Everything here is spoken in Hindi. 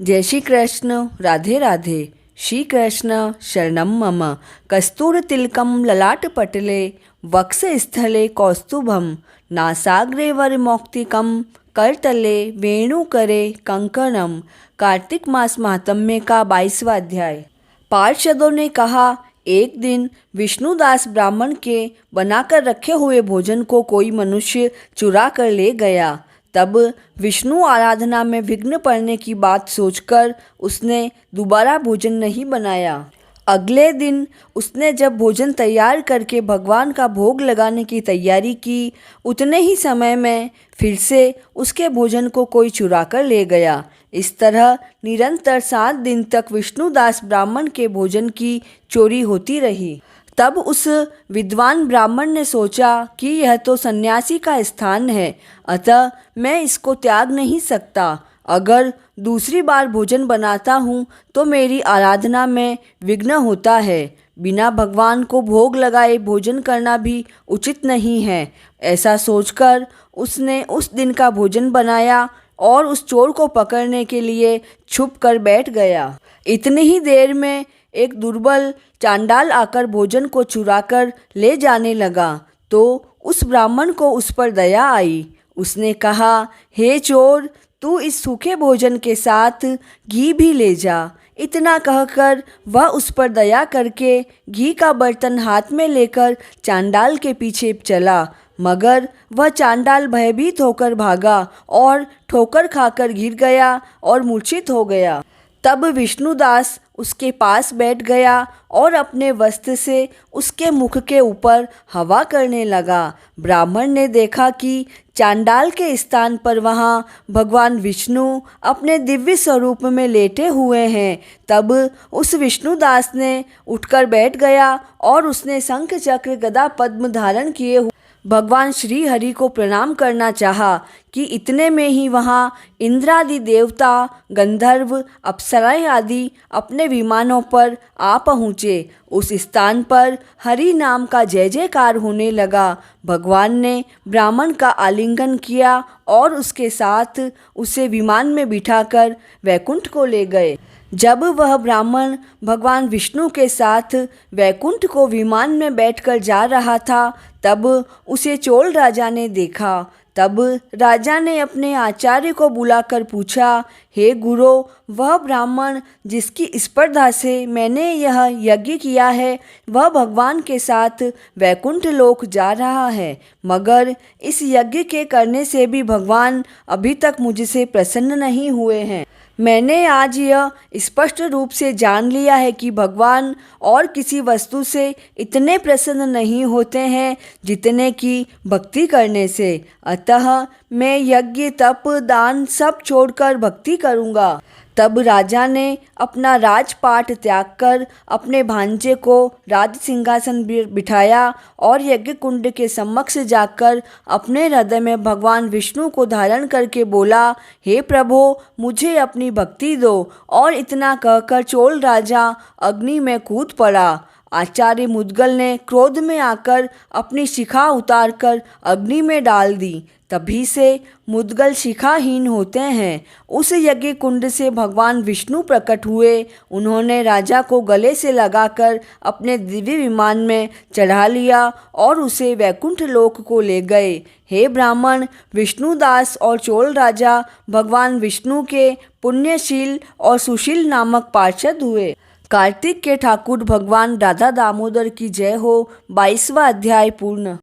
जय श्री कृष्ण। राधे राधे। श्री कृष्ण शरणम मम। कस्तूर तिलकम ललाट पटले वक्ष स्थले कौस्तुभम नासाग्रे वर मौक्तिकम करतले वेणु करे कंकणम। कार्तिक मास महात्म्य का 22वां अध्याय। पार्षदों ने कहा, एक दिन विष्णुदास ब्राह्मण के बनाकर रखे हुए भोजन को कोई मनुष्य चुरा कर ले गया। तब विष्णु आराधना में विघ्न पड़ने की बात सोचकर उसने दोबारा भोजन नहीं बनाया। अगले दिन उसने जब भोजन तैयार करके भगवान का भोग लगाने की तैयारी की, उतने ही समय में फिर से उसके भोजन को कोई चुरा कर ले गया। इस तरह निरंतर 7 दिन तक विष्णुदास ब्राह्मण के भोजन की चोरी होती रही। तब उस विद्वान ब्राह्मण ने सोचा कि यह तो सन्यासी का स्थान है, अतः मैं इसको त्याग नहीं सकता। अगर दूसरी बार भोजन बनाता हूँ तो मेरी आराधना में विघ्न होता है। बिना भगवान को भोग लगाए भोजन करना भी उचित नहीं है। ऐसा सोचकर उसने उस दिन का भोजन बनाया और उस चोर को पकड़ने के लिए छुप कर बैठ गया। इतनी ही देर में एक दुर्बल चांडाल आकर भोजन को चुराकर ले जाने लगा तो उस ब्राह्मण को उस पर दया आई। उसने कहा, हे चोर, तू इस सूखे भोजन के साथ घी भी ले जा। इतना कहकर वह उस पर दया करके घी का बर्तन हाथ में लेकर चांडाल के पीछे चला, मगर वह चांडाल भयभीत होकर भागा और ठोकर खाकर गिर गया और मूर्छित हो गया। तब विष्णुदास उसके पास बैठ गया और अपने वस्त्र से उसके मुख के ऊपर हवा करने लगा। ब्राह्मण ने देखा कि चांडाल के स्थान पर वहाँ भगवान विष्णु अपने दिव्य स्वरूप में लेटे हुए हैं। तब उस विष्णुदास ने उठकर बैठ गया और उसने शंख चक्र गदा पद्म धारण किए हुए भगवान श्री हरि को प्रणाम करना चाहा कि इतने में ही वहाँ इंद्रादि देवता, गंधर्व, अप्सराएं आदि अपने विमानों पर आ पहुँचे। उस स्थान पर हरि नाम का जय जयकार होने लगा। भगवान ने ब्राह्मण का आलिंगन किया और उसके साथ उसे विमान में बिठाकर वैकुंठ को ले गए। जब वह ब्राह्मण भगवान विष्णु के साथ वैकुंठ को विमान में बैठकर जा रहा था, तब उसे चोल राजा ने देखा। तब राजा ने अपने आचार्य को बुलाकर पूछा, हे गुरु, वह ब्राह्मण जिसकी स्पर्धा से मैंने यह यज्ञ किया है, वह भगवान के साथ वैकुंठ लोक जा रहा है, मगर इस यज्ञ के करने से भी भगवान अभी तक मुझसे प्रसन्न नहीं हुए हैं। मैंने आज यह स्पष्ट रूप से जान लिया है कि भगवान और किसी वस्तु से इतने प्रसन्न नहीं होते हैं जितने कि भक्ति करने से। अतः मैं यज्ञ, तप, दान सब छोड़कर भक्ति करूँगा। तब राजा ने अपना राजपाट त्याग कर अपने भांजे को राज सिंहासन बिठाया और यज्ञ कुंड के समक्ष जाकर अपने हृदय में भगवान विष्णु को धारण करके बोला, हे प्रभो, मुझे अपनी भक्ति दो। और इतना कहकर चोल राजा अग्नि में कूद पड़ा। आचार्य मुद्गल ने क्रोध में आकर अपनी शिखा उतारकर अग्नि में डाल दी। तभी से मुद्गल शिखाहीन होते हैं। उस यज्ञ कुंड से भगवान विष्णु प्रकट हुए। उन्होंने राजा को गले से लगाकर अपने दिव्य विमान में चढ़ा लिया और उसे वैकुंठ लोक को ले गए। हे ब्राह्मण, विष्णुदास और चोल राजा भगवान विष्णु के पुण्यशील और सुशील नामक पार्षद हुए। कार्तिक के ठाकुर भगवान राधा दामोदर की जय हो। 22वां अध्याय पूर्ण।